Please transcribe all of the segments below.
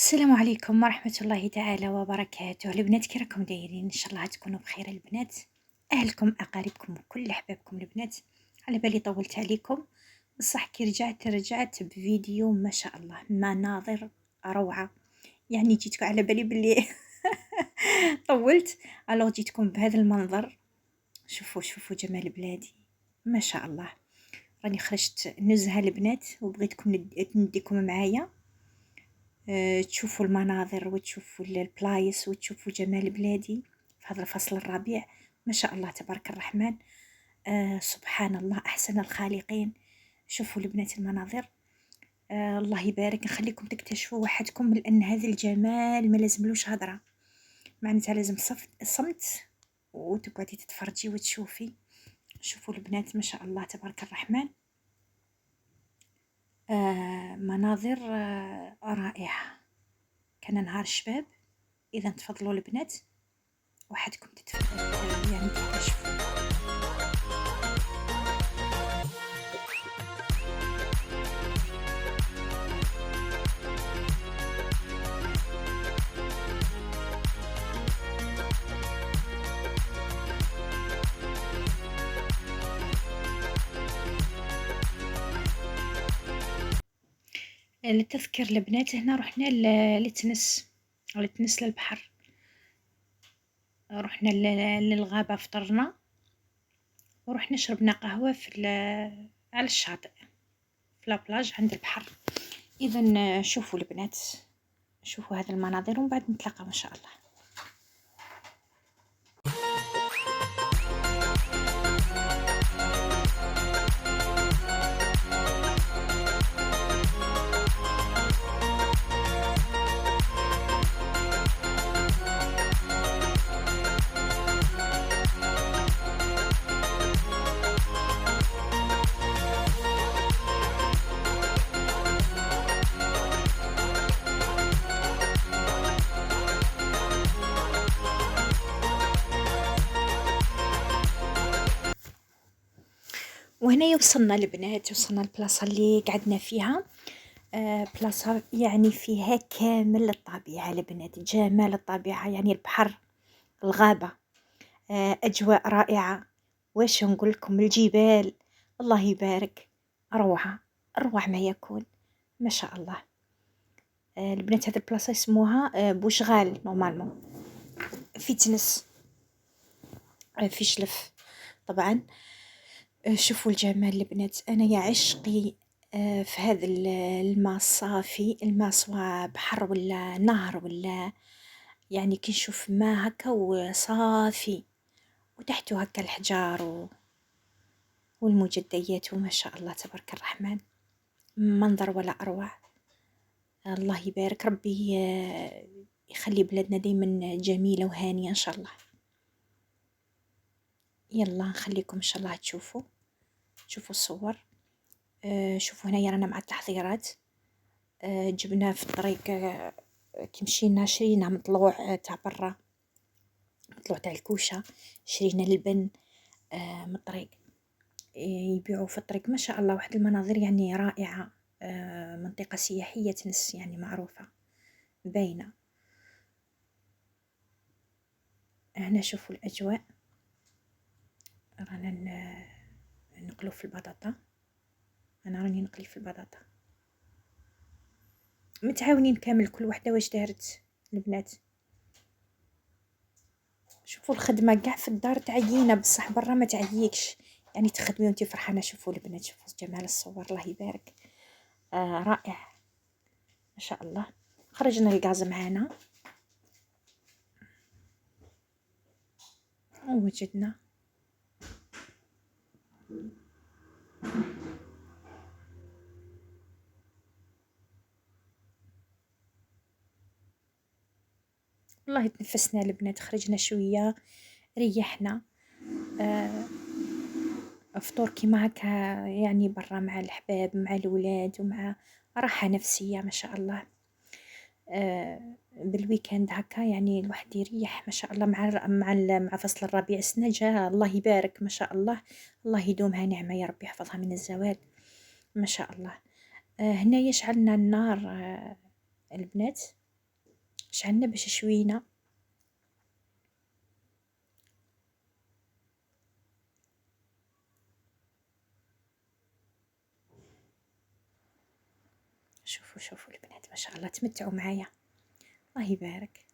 السلام عليكم ورحمة الله تعالى وبركاته. البنات كي راكم دايرين؟ ان شاء الله تكونوا بخير البنات، اهلكم اقاربكم وكل احبابكم البنات. على بالي طولت عليكم، بصح كي رجعت بفيديو ما شاء الله مناظر روعة. يعني جيتكم على بالي باللي طولت، الوغ جيتكم بهذا المنظر. شوفوا جمال بلادي ما شاء الله. راني خرجت نزهة البنات وبغيتكم نديكم معايا، تشوفوا المناظر وتشوفوا البلايص وتشوفوا جمال بلادي في هذا الفصل الربيع. ما شاء الله تبارك الرحمن. سبحان الله أحسن الخالقين. شوفوا البنات المناظر. الله يبارك، نخليكم تكتشفوا وحدكم، لأن هذا الجمال ما لازملوش هضرة، معناتها لازم صمت وتقعدي تتفرجي وتشوفي. شوفوا البنات ما شاء الله تبارك الرحمن. مناظر رائعة. كان نهار الشباب، إذا تفضلوا البنات وحدكم يعني تكتشفوا. للتذكير البنات، هنا رحنا لتنس للبحر. رحنا للغابة، فطرنا ورحنا شربنا قهوة على الشاطئ في لابلاج عند البحر. إذا شوفوا البنات، شوفوا هذه المناظر ومن بعد نتلاقاو إن شاء الله. وهنا وصلنا البنات، وصلنا البلاصة اللي قعدنا فيها. بلاصة يعني فيها كامل الطبيعة البنات، جمال الطبيعة، يعني البحر، الغابة، أجواء رائعة. واش نقول لكم، الجبال، الله يبارك، روعة، أروع ما يكون ما شاء الله. البنات هذه البلاصة يسموها بوشغال نورمالمون، في تنس، في شلف طبعا. شوفوا الجمال البنات، أنا يا عشقي في هذا الماء الصافي، الماء سواء بحر ولا نهر ولا، يعني كي نشوف ماء هكا وصافي وتحته هكا الحجار والمجديات، وما شاء الله تبارك الرحمن، منظر ولا أروع. الله يبارك، ربي يخلي بلادنا دايما جميلة وهانية إن شاء الله. يلا نخليكم إن شاء الله تشوفوا الصور. شوفوا هنايا رانا مع التحضيرات. جبنا في الطريق، كي مشينا شرينا مطلوع تاع برا، مطلوع تاع الكوشة، شرينا البن من الطريق. يبيعوا في الطريق ما شاء الله واحد المناظر يعني رائعة. منطقة سياحية تنس، يعني معروفة باينة. هنا شوفوا الأجواء، رانا نقلو في البطاطا، أنا راني نقلي في البطاطا. متعاونين كامل، كل وحدة واش دارت البنات. شوفوا الخدمة قاع في الدار تعيينا، بصح برا ما تعييكش، يعني تخدمي وانتي فرحانة. شوفوا البنات، شوفوا جمال الصور، الله يبارك. رائع ما شاء الله. خرجنا الغاز معانا ووجدنا. والله تنفسنا البنات، خرجنا شوية، ريحنا. فطور كيما هكا يعني برا مع الأحباب مع الولاد، ومع راحة نفسية ما شاء الله. بالويكند هكا يعني الواحد يريح ما شاء الله، مع فصل الربيع السنة جا، الله يبارك ما شاء الله. الله يدومها نعمة يا رب، يحفظها من الزوال ما شاء الله. هنايا شعلنا النار البنات، شعلنا باش شوينا. شوفوا شوفوا البنات ما شاء الله تمتعوا معايا، الله يبارك.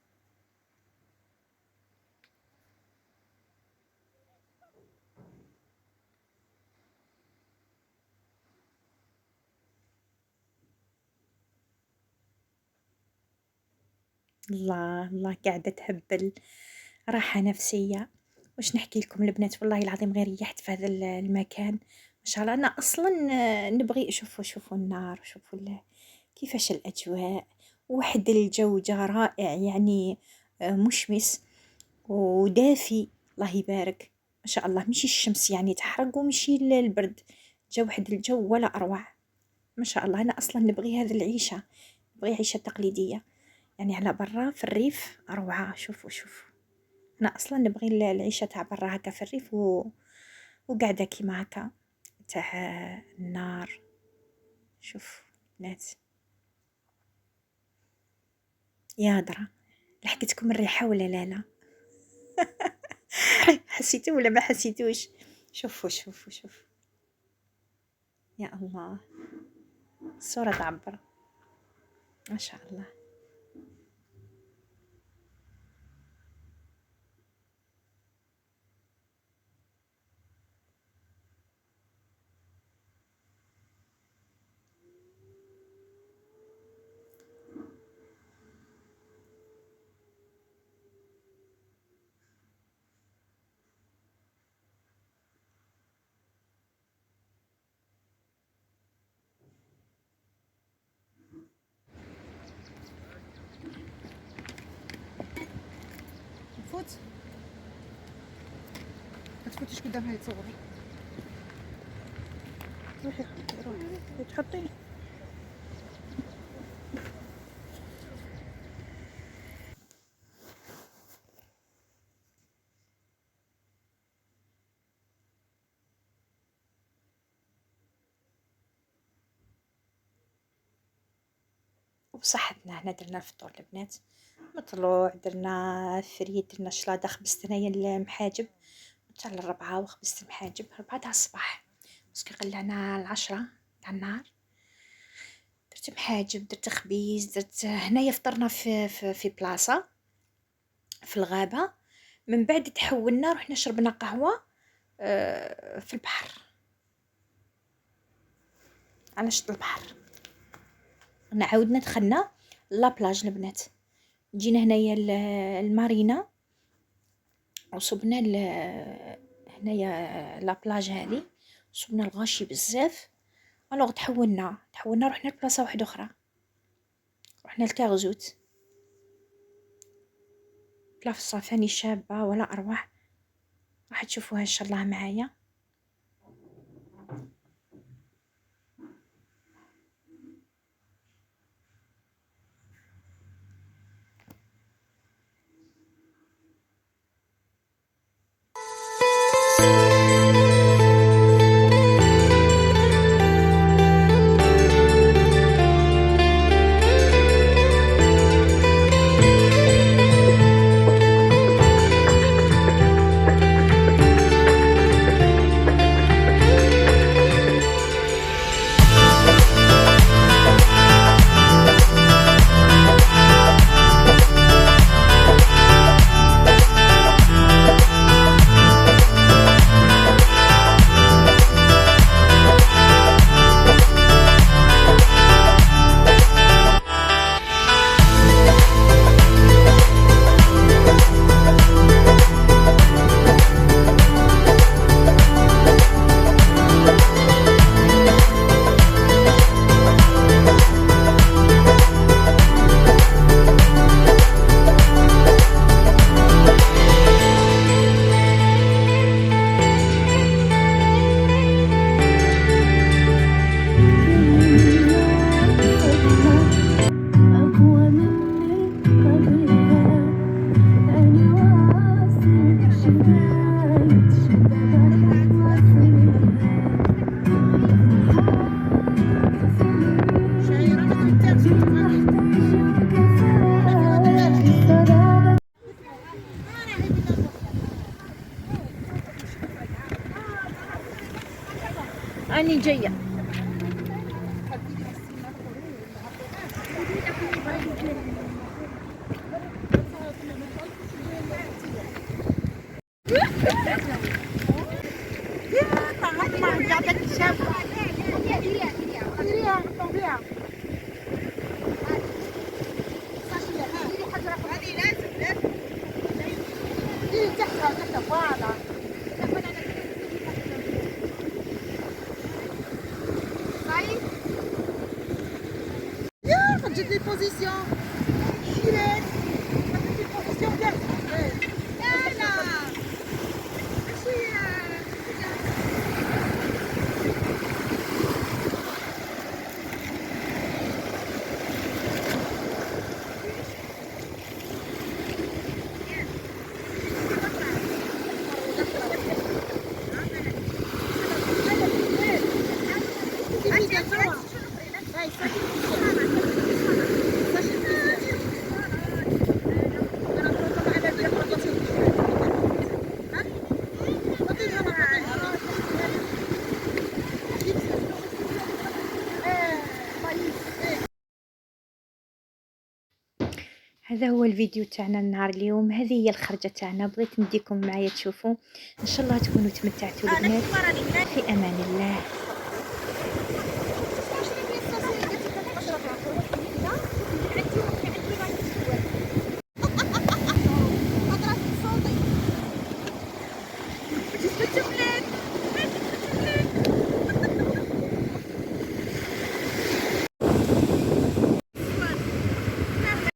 الله الله قاعدة تهبل، راحة نفسية. واش نحكي لكم البنات، والله العظيم غير ريحت في هذا المكان ما شاء الله. انا اصلا نبغي، شوفوا شوفوا النار، شوفوا كيفاش الاجواء، واحد الجو جا رائع يعني، مشمس ودافي، الله يبارك ما شاء الله. مشي الشمس يعني تحرق ومشي البرد، جا واحد الجو ولا اروع ما شاء الله. انا اصلا نبغي هذه العيشة، نبغي عيشة تقليدية يعني على برا في الريف روعة. شوفوا شوفوا، أنا أصلا نبغي العيشة تاع برا هكا في الريف وقاعدة كيما هكا تاع النار. شوف بنات يا درا، لحقتكم الريحة ولا لا لا؟ حسيتوا ولا ما حسيتوش؟ شوفوا شوفوا شوفوا يا الله، الصورة تعبر ما شاء الله. تفوت ما تفوتيش قدام هاي تصوري. روحي روحي تحطي. وبصحتنا هنا درنا الفطور البنات، مطلوع درنا فريت، درنا شلاضة، خبزت انايا المحاجب تاع الربعة، وخبزت المحاجب 4 تاع الصباح، باسكو قلعنا 10 تاع النهار. درت محاجب، درت خبيز، درت هنايا فطرنا في بلاصة في الغابة. من بعد تحولنا رحنا شربنا قهوة في البحر على شط البحر. عاودنا دخلنا لابلاج البنات، جينا هنايا المارينا وصبنا هنايا لابلاج هذه، صبنا الغاشي بزاف. الوغ تحولنا رحنا لبلاصة واحدة اخرى، رحنا لتاغزوت، بلاصة ثاني شابة ولا اروع، راح تشوفوها ان شاء الله معايا. راني جايه. تجد لي بوزيسيون شيلات تجد لي بوزيسيون كاع لا لا ماشي هذا هو الفيديو تاعنا النهار اليوم. هذه هي الخرجة تاعنا، بغيت نديكم معايا تشوفوا. ان شاء الله تكونوا تمتعتوا البنات. في امان الله.